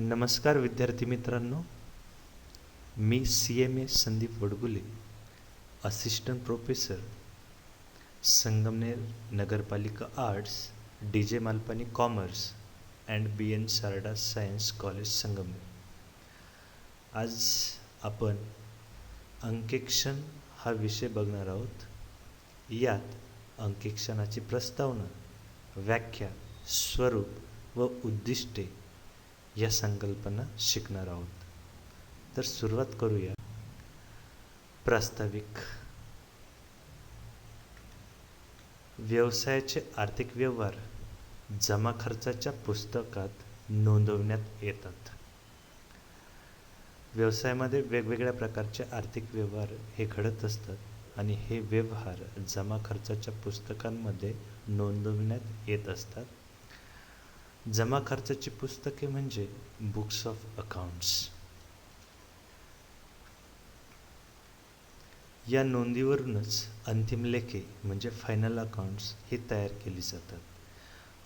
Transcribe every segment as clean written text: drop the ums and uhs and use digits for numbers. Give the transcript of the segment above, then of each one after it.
नमस्कार विद्यार्थी मित्रांनो, मी CMA Sandeep Wadgule, assistant professor, Sangamner नगरपालिका arts, DJ Malpani commerce and BN Sarda science college Sangamner. आज आपण अंकेक्षण हा विषय बघणार आहोत. यात अंकेक्षणाची प्रस्तावना, व्याख्या, स्वरूप व उद्दिष्टे या संकल्पना शिकणार आहोत. तर सुरुवात करूया. प्रास्ताविक. व्यवसायाचे आर्थिक व्यवहार जमा खर्चाच्या पुस्तकात नोंदवण्यात येतात. व्यवसायामध्ये वेगवेगळ्या प्रकारचे आर्थिक व्यवहार हे घडत असतात आणि हे व्यवहार जमा खर्चाच्या पुस्तकांमध्ये नोंदवण्यात येत असतात. जमा खर्चाची पुस्तके म्हणजे बुक्स ऑफ अकाउंट्स. या नोंदीवरूनच अंतिम लेखे म्हणजे फायनल अकाउंट्स हे तयार केली जातात.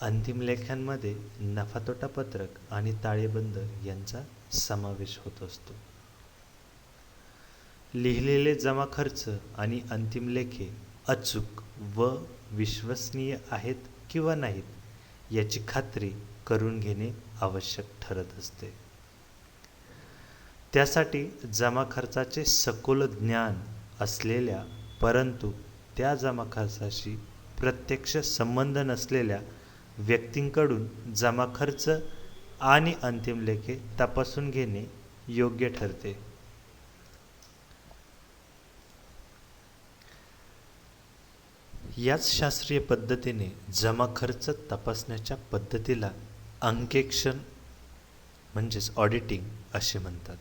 अंतिम लेखांमध्ये नफा-तोटा पत्रक आणि ताळेबंद यांचा समावेश होत असतो. लिहिलेले जमा खर्च आणि अंतिम लेखे अचूक व विश्वसनीय आहेत किंवा नाहीत याची खात्री करून घेणे आवश्यक ठरत असते. त्यासाठी जमा खर्चाचे सखोल ज्ञान असलेल्या परंतु त्या जमा खर्चाशी प्रत्यक्ष संबंध नसलेल्या व्यक्तींकडून जमा खर्च आणि अंतिम लेखे तपासून घेणे योग्य ठरते. याच शास्त्रीय पद्धतीने जमा खर्च तपासण्याच्या पद्धतीला अंकेक्षण म्हणजेच ऑडिटिंग असे म्हणतात.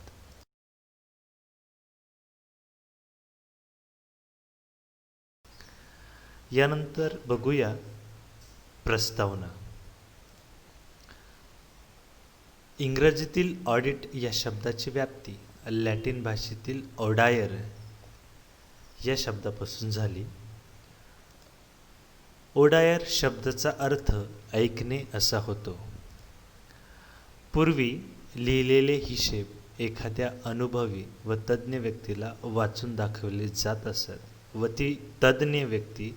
यानंतर बघूया प्रस्तावना. इंग्रजीतील ऑडिट या शब्दाची व्याप्ती लॅटिन भाषेतील ऑडायर या शब्दापासून झाली. ओडायर शब्दाचा अर्थ ऐकणे असा होतो. पूर्वी लिहिलेले हिशेब एखाद्या अनुभवी व तज्ज्ञ व्यक्तीला वाचून दाखवले जात असत व ती तज्ज्ञ व्यक्ती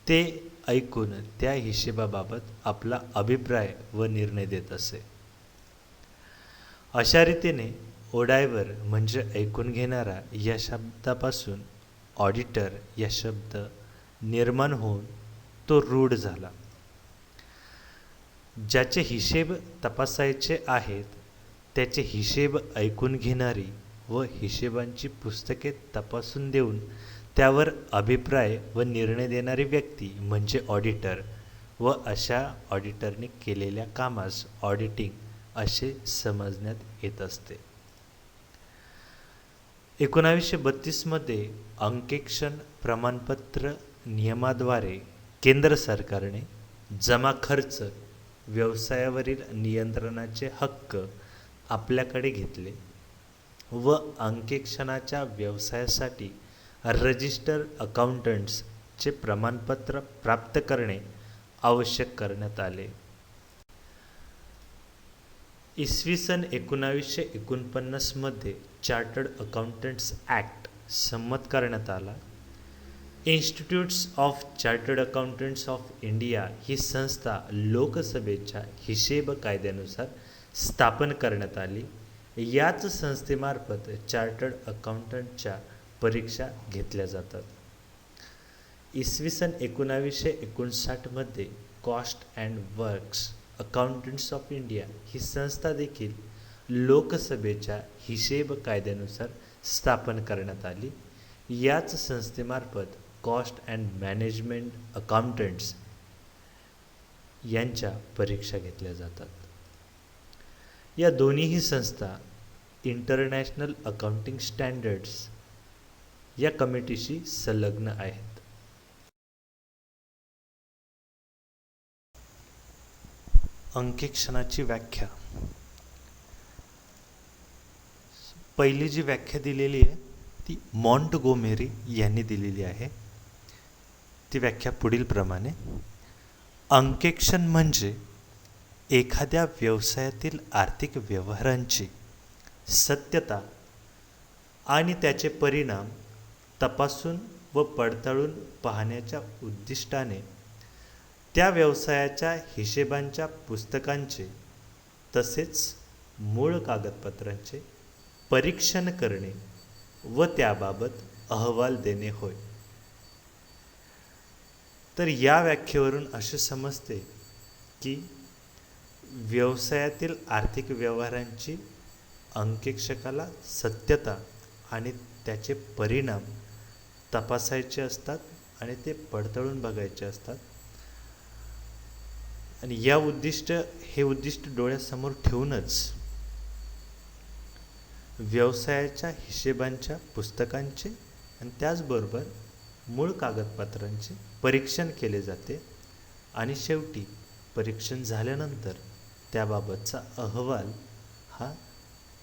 ते ऐकून त्या हिशेबाबाबत आपला अभिप्राय व निर्णय देत असे. अशा रीतीने ओडायवर म्हणजे ऐकून घेणारा या शब्दापासून ऑडिटर या शब्द निर्माण होऊन तो रूढ झाला. ज्याचे हिशेब तपासायचे आहेत त्याचे हिशेब ऐकून घेणारी व हिशेबांची पुस्तके तपासून देऊन त्यावर अभिप्राय व निर्णय देणारी व्यक्ती म्हणजे ऑडिटर व अशा ऑडिटरने केलेल्या कामास ऑडिटिंग असे समजण्यात येत असते. 1932 मध्ये अंकेक्षण प्रमाणपत्र नियमाद्वारे केंद्र सरकारने जमा खर्च व्यवसायावरील नियंत्रणाचे हक्क आपल्याकडे घेतले व अंकेक्षणाच्या व्यवसायासाठी रजिस्टर अकाउंटंट्सचे प्रमाणपत्र प्राप्त करणे आवश्यक करण्यात आले. इसवी सन 1949 मध्ये चार्टर्ड अकाउंटंट्स ॲक्ट संमत करण्यात आला. Institutes of chartered accountants of India ही संस्था लोकसभेच्या हिशेब कायद्यानुसार स्थापन करण्यात आली. याच संस्थेमार्फत चार्टर्ड अकाउंटंटच्या परीक्षा घेतल्या जातात. इसवी सन 1959 मध्ये cost and works accountants of India ही संस्था देखील लोकसभेच्या हिशेब कायद्यानुसार स्थापन करण्यात आली. याच संस्थेमार्फत कॉस्ट अँड मॅनेजमेंट अकाउंटंट्स यांच्या परीक्षा घेतल्या जातात. या दोन्हीही संस्था इंटरनॅशनल अकाउंटिंग स्टँडर्ड्स या कमिटीशी संलग्न आहेत. अंकेक्षणाची व्याख्या. पहिली जी व्याख्या दिलेली आहे ती मॉन्टगोमेरी यांनी दिलेली आहे. ती व्याख्या पुढील प्रमाणे: अंकेक्षण म्हणजे एखाद्या व्यवसायातील आर्थिक व्यवहारांची सत्यता आणि त्याचे परिणाम तपासून व पडताळून पाहण्याच्या उद्दिष्टाने त्या व्यवसायाच्या हिशेबांच्या पुस्तकांचे तसेच मूळ कागदपत्रांचे परीक्षण करणे व त्याबाबत अहवाल देणे होय. तर या व्याख्येवरून असे समजते की व्यवसायातील आर्थिक व्यवहारांची अंकेक्षकाला सत्यता आणि त्याचे परिणाम तपासायचे असतात आणि ते पडताळून बघायचे असतात. आणि हे उद्दिष्ट डोळ्यासमोर ठेवूनच व्यवसायाच्या हिशेबांच्या पुस्तकांचे आणि त्याचबरोबर मूळ कागदपत्रांचे परीक्षण केले जाते आणि शेवटी परीक्षण झाल्यानंतर त्याबाबतचा अहवाल हा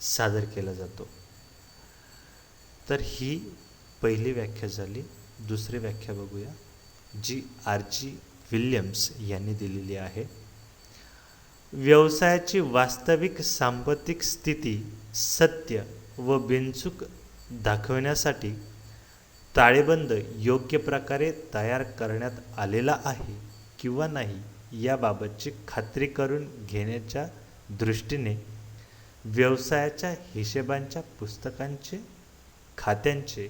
सादर केला जातो. तर ही पहिली व्याख्या झाली. दुसरी व्याख्या बघूया, जी R.G. विल्यम्स यांनी दिलेली आहे. व्यवसायाची वास्तविक सांपत्तिक स्थिती सत्य व बिनचूक दाखवण्यासाठी ताळेबंद योग्य प्रकारे तयार करण्यात आलेला आहे किंवा नाही याबाबतची खात्री करून घेण्याच्या दृष्टीने व्यवसायाच्या हिशेबांच्या पुस्तकांचे, खात्यांचे,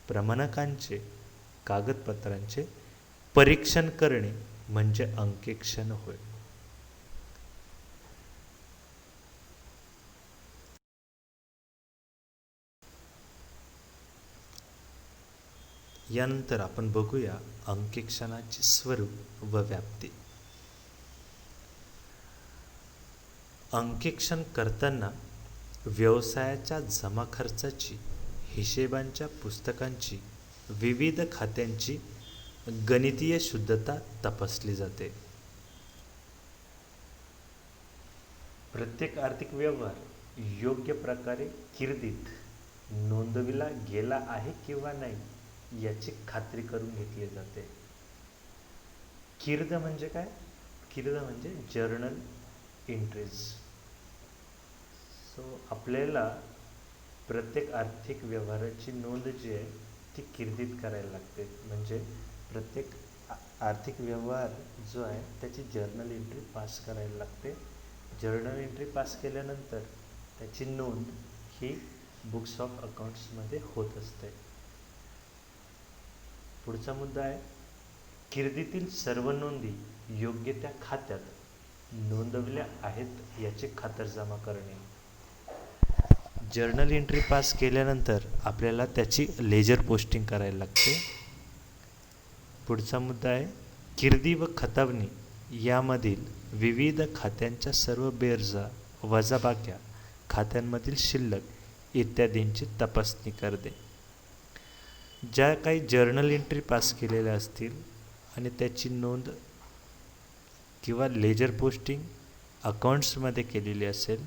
प्रमाणकांचे, कागदपत्रांचे परीक्षण करणे म्हणजे अंकेक्षण होय. यानंतर आपण बघूया अंकेक्षणाचे स्वरूप व व्याप्ती. अंकेक्षण करताना व्यवसायाच्या जमा खर्चाची, हिशेबांच्या पुस्तकांची, विविध खात्यांची गणितीय शुद्धता तपासली जाते. प्रत्येक आर्थिक व्यवहार योग्य प्रकारे किर्दीत नोंदविला गेला आहे किंवा नाही याची खात्री करून घेतली जाते. किर्द म्हणजे काय? किर्द म्हणजे जर्नल एंट्रीज. सो आपल्याला प्रत्येक आर्थिक व्यवहाराची नोंद जी आहे ती किर्दीत करायला लागते. म्हणजे प्रत्येक आर्थिक व्यवहार जो आहे त्याची जर्नल एंट्री पास करायला लागते. जर्नल एंट्री पास केल्यानंतर त्याची नोंद ही बुक्स ऑफ अकाउंट्समध्ये होत असते. पुढचा मुद्दा आहे किर्दीतील सर्व नोंदी योग्य त्या खात्यात नोंदवल्या आहेत याची खातरजमा करणे. जर्नल एंट्री पास केल्यानंतर आपल्याला त्याची लेजर पोस्टिंग करायला लागते. पुढचा मुद्दा आहे किर्दी व खतावणी यामधील विविध खात्यांच्या सर्व बेरजा, वजाबाक्या, खात्यांमधील शिल्लक इत्यादींची तपासणी करणे. ज्या काही जर्नल एंट्री पास केलेल्या असतील आणि त्याची नोंद किंवा लेजर पोस्टिंग अकाउंट्समध्ये केलेली असेल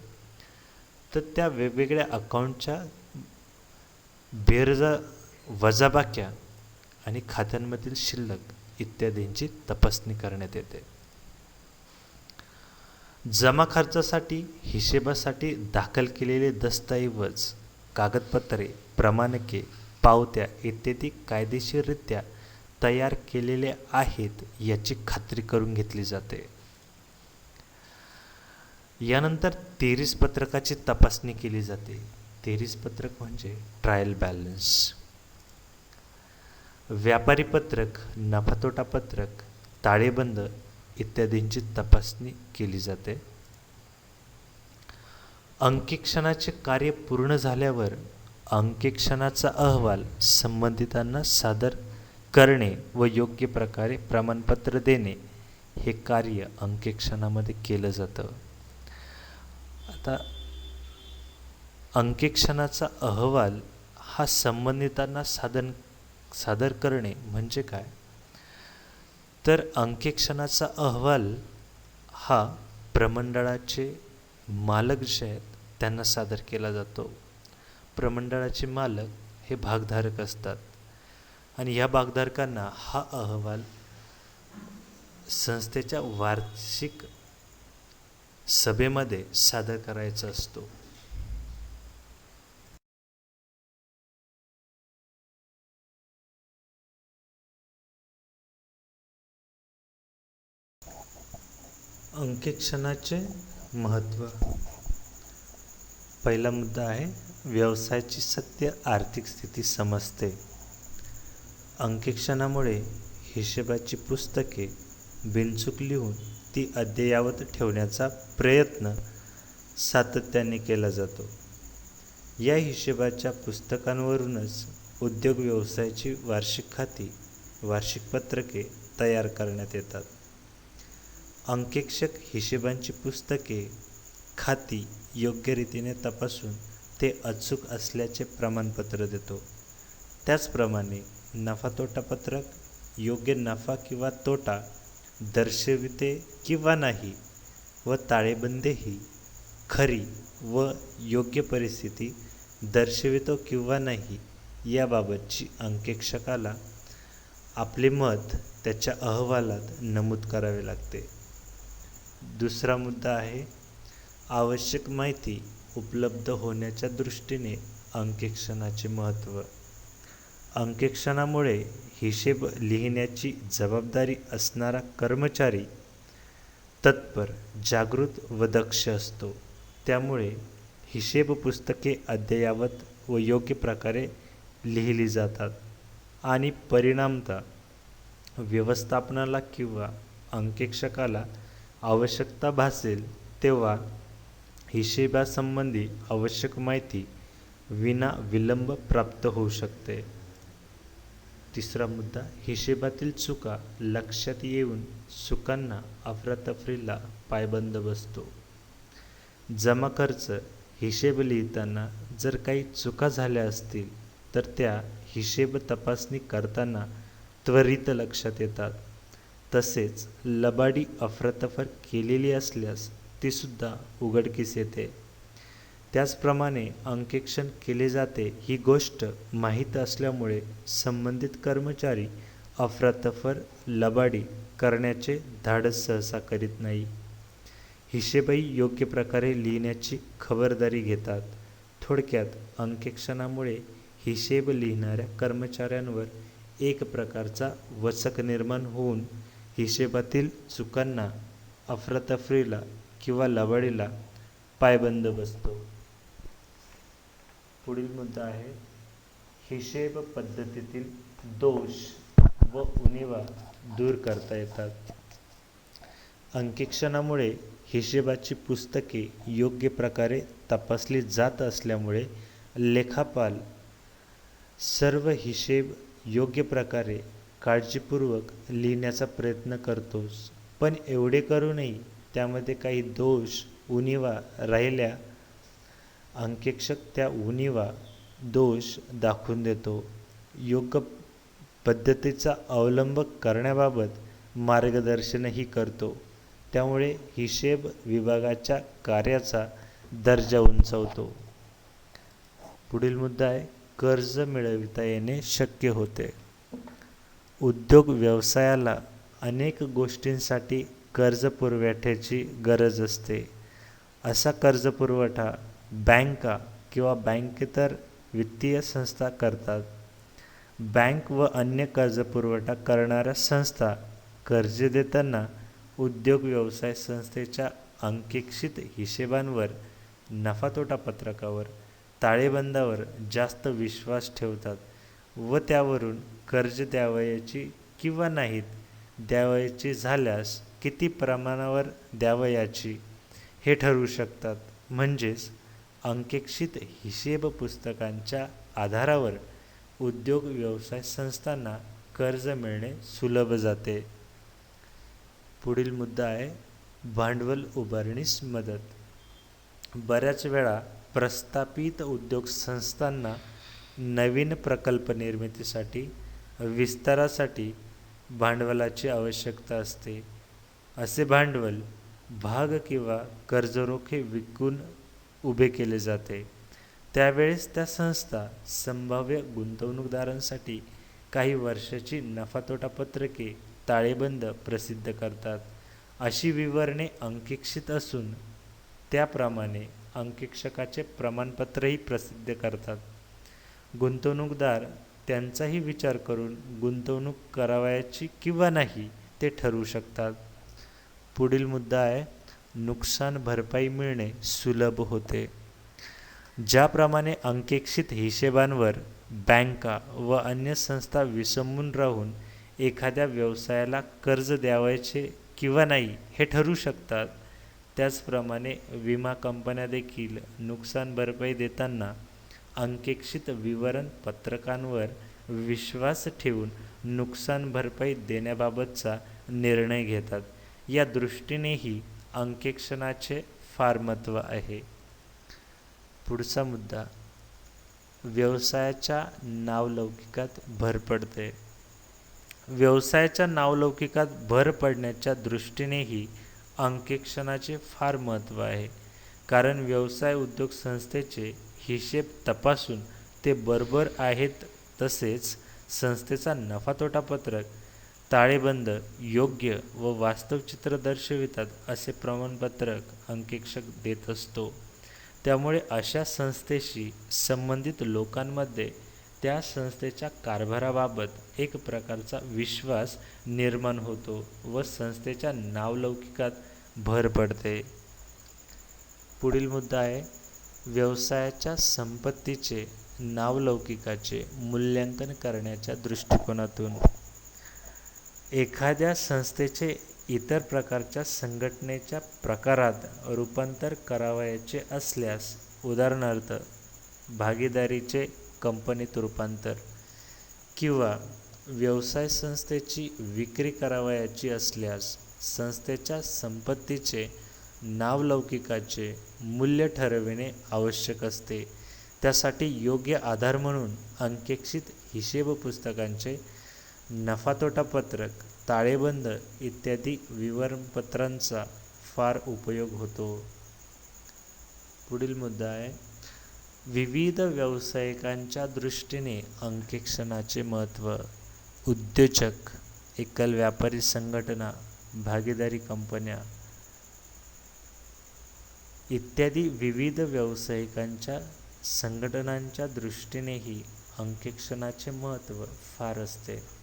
तर त्या वेगवेगळ्या अकाउंटच्या बेरजा, वजाबाक्या आणि खात्यांमधील शिल्लक इत्यादींची तपासणी करण्यात येते. जमा खर्चासाठी, हिशेबासाठी दाखल केलेले दस्तऐवज, कागदपत्रे, प्रमाणके, पावत्या इत्यादी कायदेशीररित्या तयार केलेले आहेत याची खात्री करून घेतली जाते. यानंतर 23 पत्रकाची तपासणी केली जाते. 23 पत्रक म्हणजे ट्रायल बॅलन्स. व्यापारी पत्रक, नफातोटा पत्रक, ताळेबंद इत्यादींची तपासणी केली जाते. अंकेक्षणाचे कार्य पूर्ण झाल्यावर अंकेक्षणाचा अहवाल संबंधितांना सादर करणे व योग्य प्रकारे प्रमाणपत्र देणे हे कार्य अंकेक्षणामध्ये केलं जातं. आता अंकेक्षणाचा अहवाल हा संबंधितांना सादर करणे म्हणजे काय? तर अंकेक्षणाचा अहवाल हा प्रमंडळाचे मालक जे आहेत त्यांना सादर केला जातो. प्रमंडळाचे मालक हे भागधारक असतात आणि या भागधारकांना हा अहवाल संस्थेच्या वार्षिक सभेमध्ये सादर करायचा असतो. अंकेक्षणाचे महत्त्व. पहिला मुद्दा आहे, व्यवसायाची सत्य आर्थिक स्थिती समजते. अंकेक्षणामुळे हिशेबाची पुस्तके बिनचूक लिहून ती अद्ययावत ठेवण्याचा प्रयत्न सातत्याने केला जातो. या हिशेबाच्या पुस्तकांवरूनच उद्योग व्यवसायाची वार्षिक खाती, वार्षिक पत्रके तयार करण्यात येतात. अंकेक्षक हिशेबांची पुस्तके, खाती योग्य रीतीने तपासून ते अचूक असल्याचे प्रमाणपत्र देतो. त्याचप्रमाणे नफा-तोटा पत्रक योग्य नफा किंवा तोटा दर्शविते किंवा नाही व ताळेबंदही खरी व योग्य परिस्थिती दर्शवितो किंवा नाही याबाबतची अंकेक्षकाला आपले मत त्याच्या अहवालात नमूद करावे लागते. दुसरा मुद्दा आहे, आवश्यक माहिती उपलब्ध होण्याच्या दृष्टीने अंकेक्षणाचे महत्त्व. अंकेक्षणामुळे हिशेब लिहिण्याची जबाबदारी असणारा कर्मचारी तत्पर, जागृत व दक्ष असतो. त्यामुळे हिशेब पुस्तके अद्ययावत व योग्य प्रकारे लिहिली जातात आणि परिणामतः व्यवस्थापनाला किंवा अंकेक्षकाला आवश्यकता भासेल तेव्हा हिशेबासंबंधी आवश्यक माहिती विना विलंब प्राप्त होऊ शकते. तिसरा मुद्दा, हिशेबातील चुका लक्षात येऊन चुकांना अफरातफरीला पायबंद बसतो. जमा खर्च हिशेब लिहिताना जर काही चुका झाल्या असतील तर त्या हिशेब तपासणी करताना त्वरित लक्षात येतात. तसेच लबाडी अफरातफर केलेली असल्यास तीसुद्धा उघडकीस येते. त्याचप्रमाणे अंकेक्षण केले जाते ही गोष्ट माहीत असल्यामुळे संबंधित कर्मचारी अफरातफर, लबाडी करण्याचे धाडस सहसा करीत नाही. हिशेबही योग्य प्रकारे लिहिण्याची खबरदारी घेतात. थोडक्यात अंकेक्षणामुळे हिशेब लिहिणाऱ्या कर्मचाऱ्यांवर एक प्रकारचा वचक निर्माण होऊन हिशेबातील चुकांना, अफरातफरीला किंवा लबाडीला पायबंद बसतो. पुढील मुद्दा आहे, हिशेब पद्धतीतील दोष व उणिवा दूर करता येतात. अंकेक्षणामुळे हिशेबाची पुस्तके योग्य प्रकारे तपासली जात असल्यामुळे लेखापाल सर्व हिशेब योग्य प्रकारे काळजीपूर्वक लिहिण्याचा प्रयत्न करतोच, पण एवढे करूनही त्यामध्ये काही दोष, उणिवा राहिल्या अंकेक्षक त्या उणिवा, दोष दाखवून देतो. योग्य पद्धतीचा अवलंब करण्याबाबत मार्गदर्शनही करतो. त्यामुळे हिशेब विभागाच्या कार्याचा दर्जा उंचावतो. पुढील मुद्दा आहे, कर्ज मिळविता येणे शक्य होते. उद्योग व्यवसायाला अनेक गोष्टींसाठी कर्जपुरवठ्याची गरज असते. असा कर्जपुरवठा बँका किंवा बँकेतर वित्तीय संस्था करतात. बँक व अन्य कर्जपुरवठा करणाऱ्या संस्था कर्ज देताना उद्योग व्यवसाय संस्थेच्या अंकेक्षित हिशेबांवर, नफा-तोटा पत्रकावर, ताळेबंदावर जास्त विश्वास ठेवतात व त्यावरून कर्ज द्यावयाची किंवा नाहीत द्यावयाची झाल्यास किती प्रमाणावर द्यावयाची हे ठरवू शकतात. म्हणजेच अंकेक्षित हिशेब पुस्तकांच्या आधारावर उद्योग व्यवसाय संस्थांना कर्ज मिळणे सुलभ जाते. पुढील मुद्दा आहे, भांडवल उभारणीस मदत. बऱ्याच वेळा प्रस्थापित उद्योग संस्थांना नवीन प्रकल्प निर्मितीसाठी, विस्तारासाठी भांडवलाची आवश्यकता असते. असे भांडवल भाग किंवा कर्जरोखे विकून उभे केले जाते. त्यावेळेस त्या संस्था संभाव्य गुंतवणूकदारांसाठी काही वर्षाची नफा-तोटा पत्रके, ताळेबंद प्रसिद्ध करतात. अशी विवरणे अंकेक्षित असून त्याप्रमाणे अंकेक्षकाचे प्रमाणपत्रही प्रसिद्ध करतात. गुंतवणूकदार त्यांचाही विचार करून गुंतवणूक करावयाची किंवा नाही ते ठरवू शकतात. पुढील मुद्दा आहे नुकसान भरपाई मिळणे सुलभ होते. ज्याप्रमाणे अंकेक्षित हिशेबांवर बँका व अन्य संस्था विसंबून राहून एखाद्या व्यवसायाला कर्ज द्यावयाचे किंवा नाही हे ठरवू शकतात, त्याचप्रमाणे विमा कंपन्या देखील नुकसान भरपाई देताना अंकेक्षित विवरणपत्रकांवर विश्वास ठेवून नुकसान भरपाई देण्याबाबतचा निर्णय घेतात. या दृष्टीनेही अंकेक्षणाचे फार महत्त्व आहे. पुढचा मुद्दा व्यवसायाच्या नावलौकिकात भर पडते. व्यवसायाच्या नावलौकिकात भर पडण्याच्या दृष्टीनेही अंकेक्षणाचे फार महत्त्व आहे. कारण व्यवसाय उद्योग संस्थेचे हिशेब तपासून ते बरोबर आहेत, तसेच संस्थेचा नफा-तोटा पत्रक, ताळेबंद योग्य व वास्तव चित्र दर्शवितात असे प्रमाणपत्रक अंकेक्षक देत असतो. त्यामुळे अशा संस्थेशी संबंधित लोकांमध्ये त्या संस्थेच्या कारभाराबाबत एक प्रकारचा विश्वास निर्माण होतो व संस्थेच्या नावलौकिकात भर पडते. पुढील मुद्दा आहे व्यवसायाच्या संपत्तीचे नावलौकिकाचे मूल्यांकन करण्याच्या दृष्टिकोनातून. एखाद्या संस्थेचे इतर प्रकारच्या संघटनेच्या प्रकारात रूपांतर करावयाचे असल्यास, उदाहरणार्थ भागीदारीचे कंपनीत रूपांतर किंवा व्यवसाय संस्थेची विक्री करावयाची असल्यास, संस्थेच्या संपत्तीचे नावलौकिकाचे मूल्य ठरविणे आवश्यक असते. त्यासाठी योग्य आधार म्हणून अंकेक्षित हिशेब पुस्तकांचे नफा-तोटा पत्रक, ताळेबंद इत्यादी विवरणपत्रांचा फार उपयोग होतो. पुढील मुद्दा आहे विविध व्यावसायिकांच्या दृष्टीने अंकेक्षणाचे महत्त्व. उद्योजक, एकल व्यापारी संघटना, भागीदारी कंपन्या इत्यादी विविध व्यावसायिकांच्या संघटनांच्या दृष्टीनेही अंकेक्षणाचे महत्त्व फार असते.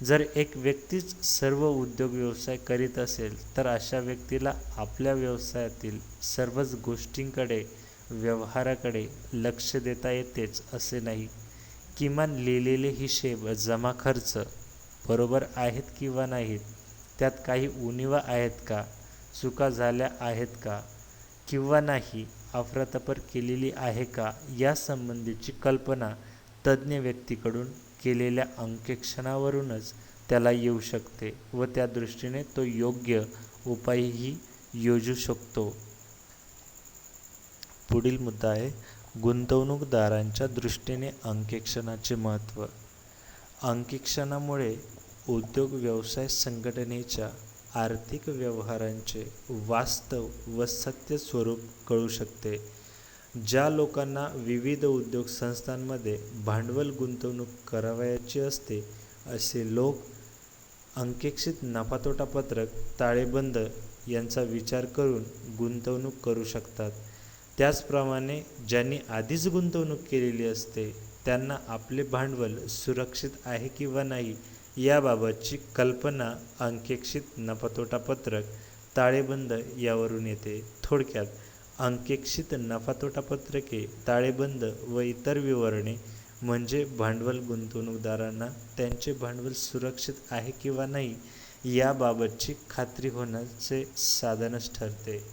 जर एक व्यक्तीच सर्व उद्योग व्यवसाय करीत असेल तर अशा व्यक्तीला आपल्या व्यवसायातील सर्वच गोष्टींकडे, व्यवहाराकडे लक्ष देता येतेच असे नाही. किमान लिहिलेले हिशेब, जमा खर्च बरोबर आहेत किंवा नाहीत, त्यात काही उणिवा आहेत का, चुका झाल्या आहेत का किंवा नाही, अफरातफर केलेली आहे का, यासंबंधीची कल्पना तज्ज्ञ व्यक्तीकडून केलेल्या अंकेक्षणावरूनच त्याला येऊ शकते व त्या दृष्टीने तो योग्य उपायही योजू शकतो. पुढील मुद्दा आहे गुंतवणूकदारांच्या दृष्टीने अंकेक्षणाचे महत्त्व. अंकेक्षणामुळे उद्योग व्यवसाय संघटनेच्या आर्थिक व्यवहारांचे वास्तव व सत्य स्वरूप कळू शकते. ज्या लोकांना विविध उद्योग संस्थांमध्ये भांडवल गुंतवणूक करावयाची असते, असे लोक अंकेक्षित नफा-तोटा पत्रक, ताळेबंद यांचा विचार करून गुंतवणूक करू शकतात. त्याचप्रमाणे ज्यांनी आधीच गुंतवणूक केलेली असते त्यांना आपले भांडवल सुरक्षित आहे किंवा नाही याबाबतची कल्पना अंकेक्षित नफा-तोटा पत्रक, ताळेबंद यावरून येते. थोडक्यात अंकेक्षित नफा-तोटा पत्रके, ताळेबंद व इतर विवरणे म्हणजे भांडवल गुंतवणूकदारांना त्यांचे भांडवल सुरक्षित आहे किंवा नाही याबाबतची खात्री होण्याचे साधनच ठरते.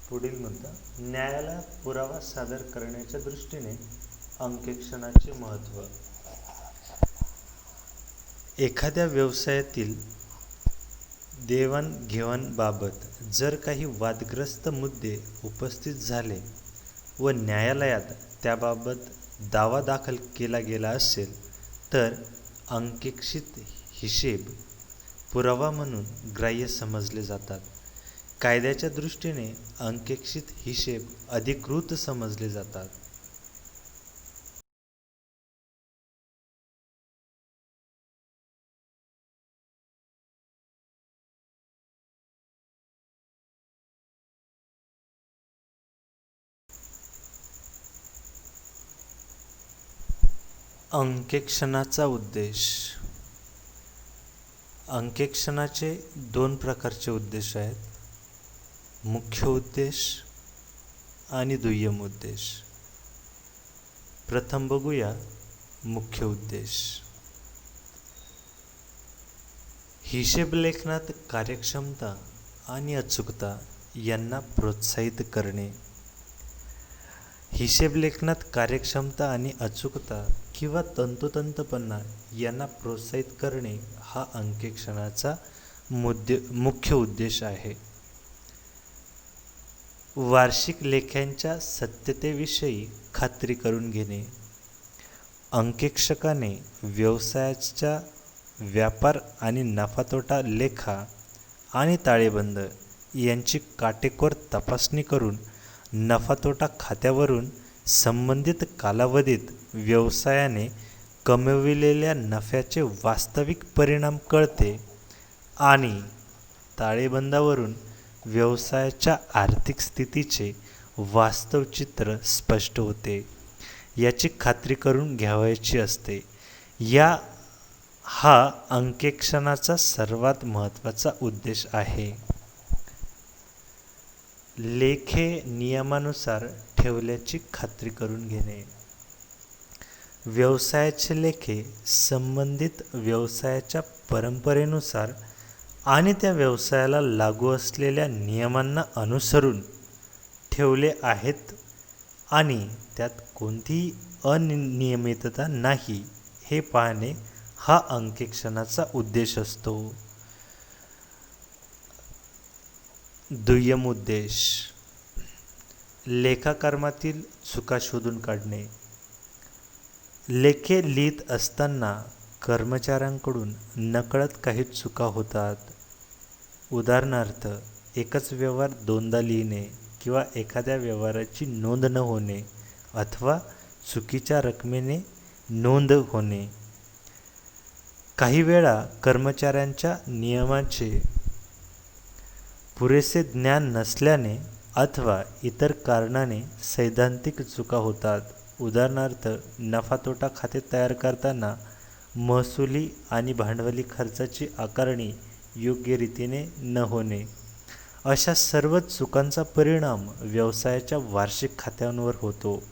पुढील मुद्दा न्यायालयात पुरावा सादर करण्याच्या दृष्टीने अंकेक्षणाचे महत्त्व. एखाद्या व्यवसायातील देवाणघेवाणीबाबत जर काही वादग्रस्त मुद्दे उपस्थित झाले व न्यायालयात त्याबाबत दावा दाखल केला गेला असेल तर अंकेक्षित हिशेब पुरावा म्हणून ग्राह्य समजले जातात. कायद्याच्या दृष्टीने अंकेक्षित हिशेब अधिकृत समजले जातात. अंकेक्षणाचा उद्देश. अंकेक्षणाचे दोन प्रकारचे उद्देश आहेत, मुख्य उद्देश आणि दुय्यम उद्देश. प्रथम बघूया मुख्य उद्देश. हिशेब लेखनात कार्यक्षमता आणि अचूकता यांना प्रोत्साहित करणे. हिशेब लेखनात कार्यक्षमता आणि अचूकता किंवा तंतोतंतपणा यांना प्रोत्साहित करणे हा अंकेक्षणाचा मुख्य उद्देश आहे. वार्षिक लेख्यांच्या सत्यतेविषयी खात्री करून घेणे. अंकेक्षकाने व्यवसायाच्या व्यापार आणि नफातोटा लेखा आणि ताळेबंद यांची काटेकोर तपासणी करून नफातोटा खात्यावरून संबंधित कालावधीत व्यवसायाने कमविलेल्या नफ्याचे वास्तविक परिणाम कळते आणि ताळेबंदावरून व्यवसायाच्या आर्थिक स्थितीचे वास्तव चित्र स्पष्ट होते याची खात्री करून घ्यावयाची असते. हा अंकेक्षणाचा सर्वात महत्त्वाचा उद्देश आहे. लेखे नियमानुसार ठेवल्याची खात्री करून घेणे. व्यवसायाचे लेखे संबंधित व्यवसायाच्या परंपरेनुसार आणि त्या व्यवसायाला लागू असलेल्या नियमांना अनुसरून ठेवले आहेत आणि त्यात कोणतीही अनियमितता नाही हे पाहणे हा अंकेक्षणाचा उद्देश असतो. दुय्यम उद्देश. लेखाकर्मातील चुका शोधून काढणे. लेखे लिहित असताना कर्मचाऱ्यांकडून नकळत काही चुका होतात. उदाहरणार्थ, एकच व्यवहार दोनदा लिहिणे किंवा एखाद्या व्यवहाराची नोंद न होणे अथवा चुकीच्या रकमेने नोंद होणे. काही वेळा कर्मचाऱ्यांच्या नियमांचे पुरेसे ज्ञान नसल्याने अथवा इतर कारणाने सैद्धांतिक चुका होतात. उदाहरणार्थ, नफा-तोटा खाते तयार करताना महसुली आणि भांडवली खर्चाची आकारणी योग्य रीतीने न होणे. अशा सर्व चुकांचा परिणाम व्यवसायाच्या वार्षिक खात्यांवर होतो.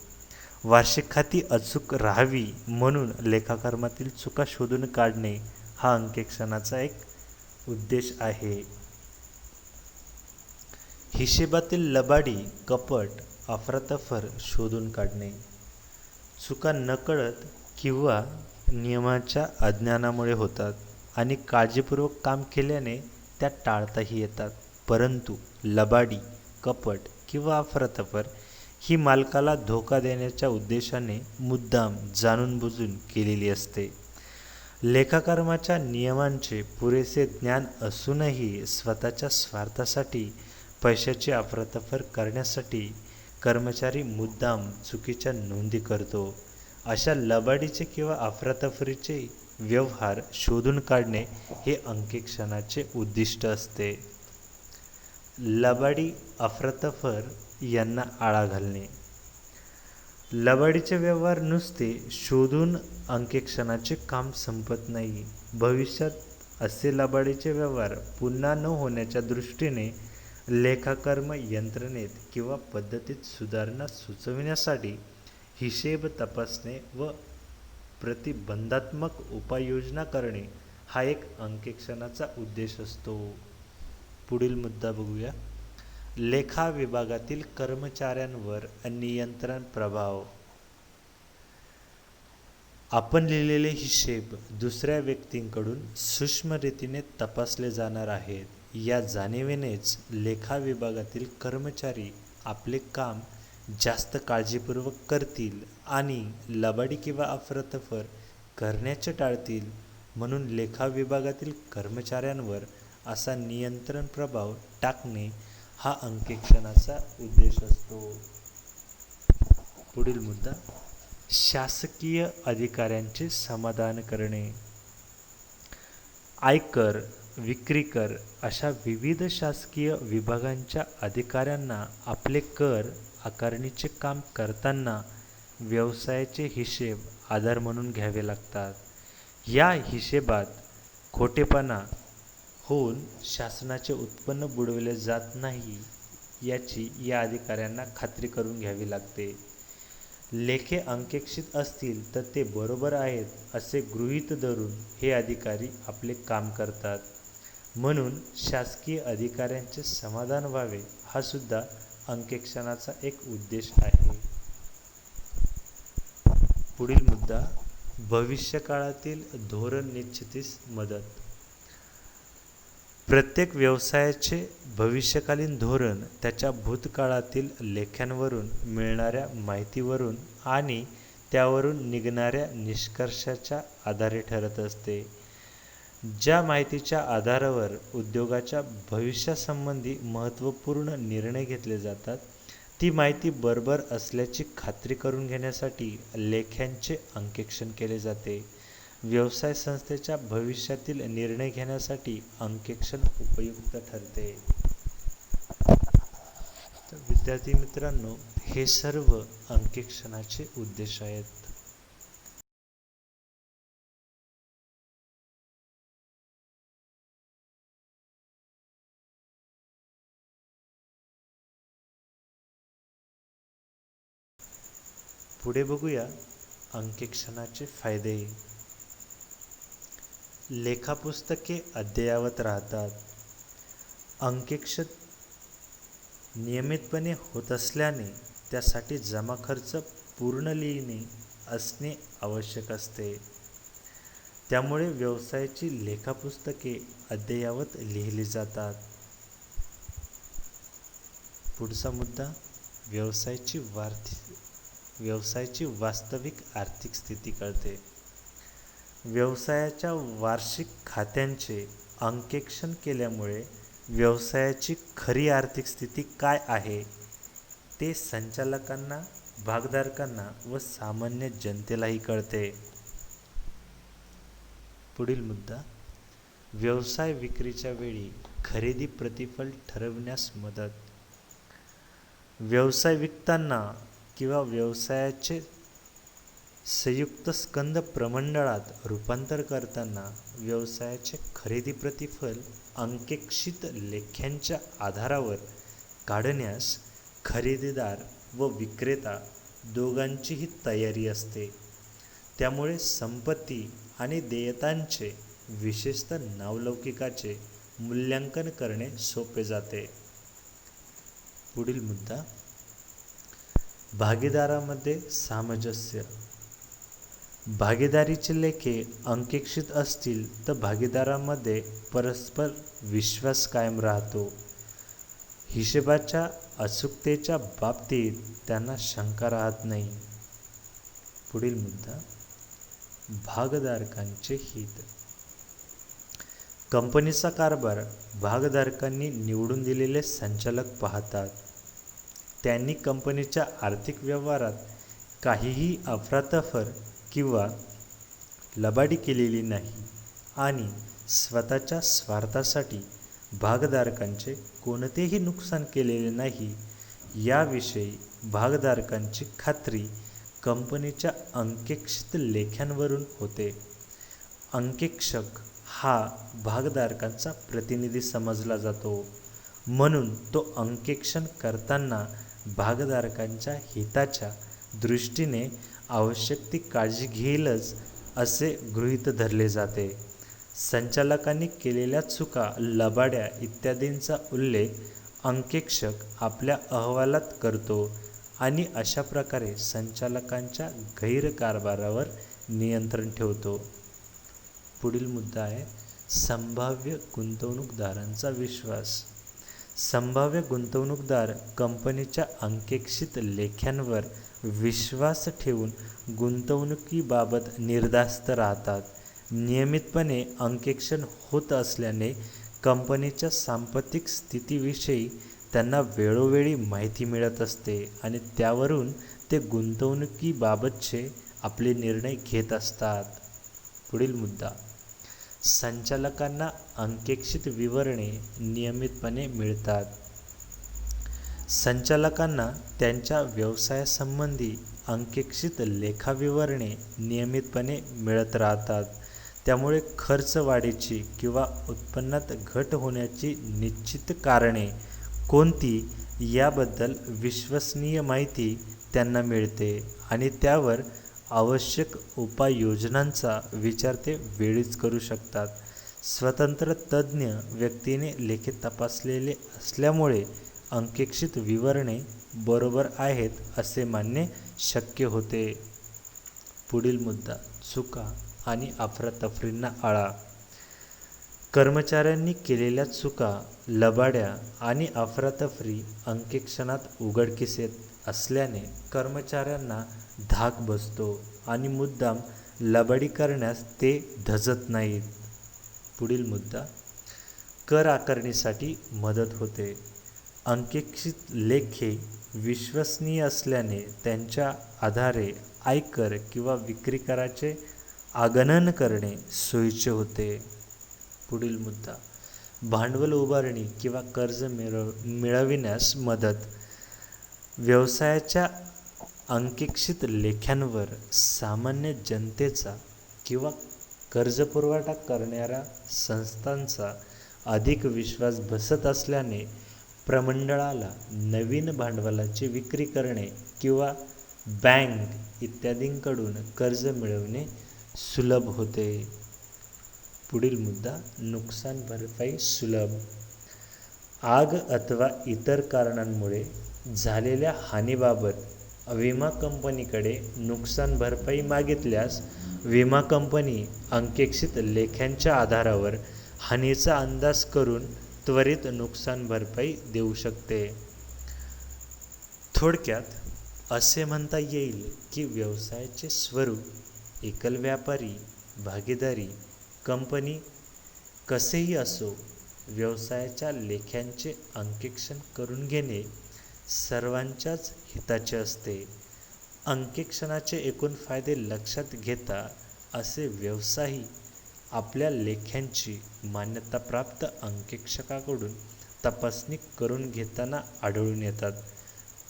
वार्षिक खाती अचूक राहावी म्हणून लेखाकर्मातील चुका शोधून काढणे हा अंकेक्षणाचा एक उद्देश आहे. हिशेबातील लबाडी, कपट, अफरातफर शोधून काढणे. चुका नकळत किंवा नियमाच्या अज्ञानामुळे होतात आणि काळजीपूर्वक काम केल्याने त्या टाळताही येतात. परंतु लबाडी, कपट किंवा अफरातफर ही मालकाला धोका देण्याच्या उद्देशाने मुद्दाम जाणून-बुजून केलेली असते. लेखाकर्माच्या नियमांचे पुरेसे ज्ञान असूनही स्वतःच्या स्वार्थासाठी पैशाची अफरातफर करण्यासाठी कर्मचारी मुद्दाम चुकीच्या नोंदी करतो. अशा लबाडीचे किंवा अफरातफरीचे व्यवहार शोधून काढणे हे अंकेक्षणाचे उद्दिष्ट असते. लबाडी, अफरातफर यांना आळा घालणे. लबाडीचे व्यवहार नुसते शोधून अंकेक्षणाचे काम संपत नाही. भविष्यात असे लबाडीचे व्यवहार पुन्हा न होण्याच्या दृष्टीने लेखाकर्म यंत्रणेत किंवा पद्धतीत सुधारणा सुचविण्यासाठी हिशेब तपासणे व प्रतिबंधात्मक उपाययोजना करणे हा एक अंकेक्षणाचा उद्देश असतो. पुढील मुद्दा बघूया. लेखा विभागातील कर्मचाऱ्यांवर नियंत्रण प्रभाव. आपण लिहिलेले हिशेब दुसऱ्या व्यक्तींकडून सूक्ष्म रीतीने तपासले जाणार आहेत या जाणीवेनेच लेखा विभागातील कर्मचारी आपले काम जास्त काळजीपूर्वक करतील आणि लबाडी किंवा अफरातफर करण्याचे टाळतील. म्हणून लेखा विभागातील कर्मचाऱ्यांवर असा नियंत्रण प्रभाव टाकणे हा अंकेक्षणाचा उद्देश असतो. पुढील मुद्दा. शासकीय अधिकाऱ्यांचे समाधान करणे. आयकर, विक्री कर अशा विविध शासकीय विभागांच्या अधिकाऱ्यांना आपले कर आकारणीचे काम करताना व्यवसायाचे हिशेब आधार म्हणून घ्यावे लागतात. या हिशेबात खोटेपणा होऊन शासनाचे उत्पन्न बुडवले जात नाही याची या अधिकाऱ्यांना खात्री करून घ्यावी लागते. लेखे अंकेक्षित असतील तर ते बरोबर आहेत असे गृहीत धरून हे अधिकारी आपले काम करतात. म्हणून शासकीय अधिकाऱ्यांचे समाधान व्हावे हा सुद्धा अंकेक्षणाचा एक उद्देश आहे. पुढील मुद्दा, भविष्यकाळातील धोरण निश्चितीस मदत. प्रत्येक व्यवसायाचे भविष्यकालीन धोरण त्याच्या भूतकाळातील लेख्यांवरून मिळणाऱ्या माहितीवरून आणि त्यावरून निघणाऱ्या निष्कर्षाच्या आधारे ठरत असते. ज्या माहितीच्या आधारावर उद्योगाच्या भविष्यासंबंधी महत्त्वपूर्ण निर्णय घेतले जातात ती माहिती बरोबर असल्याची खात्री करून घेण्यासाठी लेख्यांचे अंकेक्षण केले जाते. व्यवसाय संस्थेच्या भविष्यातील निर्णय घेण्यासाठी अंकेक्षण उपयुक्त ठरते. तर विद्यार्थी मित्रांनो, हे सर्व अंकेक्षणाचे उद्देश आहेत. पुढे बघूया अंकेक्षणाचे फायदे. लेखापुस्तके अद्ययावत राहतात. अंकेक्षण नियमितपणे होत असल्याने त्यासाठी जमा खर्च पूर्ण लिहिणे असणे आवश्यक असते. त्यामुळे व्यवसायाची लेखापुस्तके अद्ययावत लिहिली जातात. पुढचा मुद्दा, व्यवसायाची वास्तविक आर्थिक स्थिती कळते. व्यवसायाच्या वार्षिक खात्यांचे अंकेक्षण केल्यामुळे व्यवसायाची खरी आर्थिक स्थिती काय आहे ते संचालकांना, भागधारकांना व सामान्य जनतेलाही कळते. पुढील मुद्दा, व्यवसाय विक्रीच्या वेळी खरेदी प्रतिफल ठरविण्यास मदत. व्यवसाय विकताना किंवा व्यवसायाचे संयुक्त स्कंद प्रमंडळात रूपांतर करताना व्यवसायाचे खरेदी प्रतिफल अंकेक्षित लेख्यांच्या आधारावर काढण्यास खरेदीदार व विक्रेता दोघांचीही तयारी असते. त्यामुळे संपत्ती आणि देयतांचे, विशेषतः नावलौकिकाचे मूल्यांकन करणे सोपे जाते. पुढील मुद्दा, भागीदारामध्ये सामंजस्य. भागीदारीचे लेखे अंकेक्षित असतील तर भागीदारांमध्ये परस्पर विश्वास कायम राहतो. हिशेबाच्या अचूकतेच्या बाबतीत त्यांना शंका राहत नाही. पुढील मुद्दा, भागधारकांचे हित. कंपनीचा कारभार भागधारकांनी निवडून दिलेले संचालक पाहतात. त्यांनी कंपनीच्या आर्थिक व्यवहारात काहीही अफरातफर किंवा लबाडी केलेली नाही आणि स्वतःच्या स्वार्थासाठी भागधारकांचे कोणतेही नुकसान केलेले नाही याविषयी भागधारकांची खात्री कंपनीच्या अंकेक्षित लेख्यांवरून होते. अंकेक्षक हा भागधारकांचा प्रतिनिधी समजला जातो, म्हणून तो अंकेक्षण करताना भागधारकांच्या हिताच्या दृष्टीने आवश्यक ती काळजी घेईलच असे गृहीत धरले जाते. संचालकांनी केलेल्या चुका, लबाड्या इत्यादींचा उल्लेख अंकेक्षक आपल्या अहवालात करतो आणि अशा प्रकारे संचालकांच्या गैरकारभारावर नियंत्रण ठेवतो. पुढील मुद्दा आहे संभाव्य गुंतवणूकदारांचा विश्वास. संभाव्य गुंतवणूकदार कंपनीच्या अंकेक्षित लेख्यांवर विश्वास ठेवून गुंतवणुकीबाबत निर्धास्त राहतात. नियमितपणे अंकेक्षण होत असल्याने कंपनीच्या सांपत्तिक स्थितीविषयी त्यांना वेळोवेळी माहिती मिळत असते आणि त्यावरून ते गुंतवणुकीबाबतचे आपले निर्णय घेत असतात. पुढील मुद्दा, संचालकांना अंकेक्षित विवरणे नियमितपणे मिळतात. संचालकांना त्यांच्या व्यवसायासंबंधी अंकेक्षित लेखाविवरणे नियमितपणे मिळत राहतात. त्यामुळे खर्च वाढीची किंवा उत्पन्नात घट होण्याची निश्चित कारणे कोणती याबद्दल विश्वसनीय माहिती त्यांना मिळते आणि त्यावर आवश्यक उपाययोजनांचा विचार ते वेळीच करू शकतात. स्वतंत्र तज्ज्ञ व्यक्तीने लेखे तपासलेले असल्यामुळे अंकेक्षित विवरणे बरोबर आहेत असे मानणे शक्य होते. पुढील मुद्दा, चुका आणि अफरातफरींना आळा. कर्मचाऱ्यांनी केलेल्या चुका, लबाड्या आणि अफरातफरी अंकेक्षणात उघडकीस येत असल्याने कर्मचाऱ्यांना धाक बसतो आणि मुद्दाम लबाडी करण्यास ते धजत नाहीत. पुढील मुद्दा, कर आकारणीसाठी मदत होते. अंकेक्षित लेखे विश्वसनीय असल्याने त्यांच्या आधारे आयकर किंवा विक्री कराचे आगणन करणे सोयीचे होते. पुढील मुद्दा, भांडवल उभारणी किंवा कर्ज मिळविण्यास मदत. व्यवसायाच्या अंकेक्षित लेख्यांवर सामान्य जनतेचा किंवा कर्जपुरवठा करणाऱ्या संस्थांचा अधिक विश्वास बसत असल्याने प्रमंडळाला नवीन भांडवलाची विक्री करणे किंवा बँक इत्यादींकडून कर्ज मिळवणे सुलभ होते. पुढील मुद्दा, नुकसान भरपाई सुलभ. आग अथवा इतर कारणांमुळे झालेल्या हानीबाबत विमा कंपनीकडे नुकसान भरपाई मागितल्यास विमा कंपनी अंकेक्षित लेख्यांच्या आधारावर हानीचा अंदाज करून त्वरित नुकसान भरपाई देऊ शकते. थोडक्यात असे म्हणता येईल की व्यवसायाचे स्वरूप, एकल व्यापारी, भागीदारी, कंपनी कसेही असो, व्यवसायाच्या लेख्यांचे अंकेक्षण करून घेणे सर्वांच्याच हिताचे असते. अंकेक्षणाचे एकूण फायदे लक्षात घेता असे व्यवसायही आपल्या लेख्यांची मान्यताप्राप्त अंकेक्षकाकडून तपासणी करून घेताना आढळून येतात.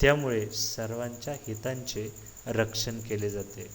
त्यामुळे सर्वांच्या हितांचे रक्षण केले जाते.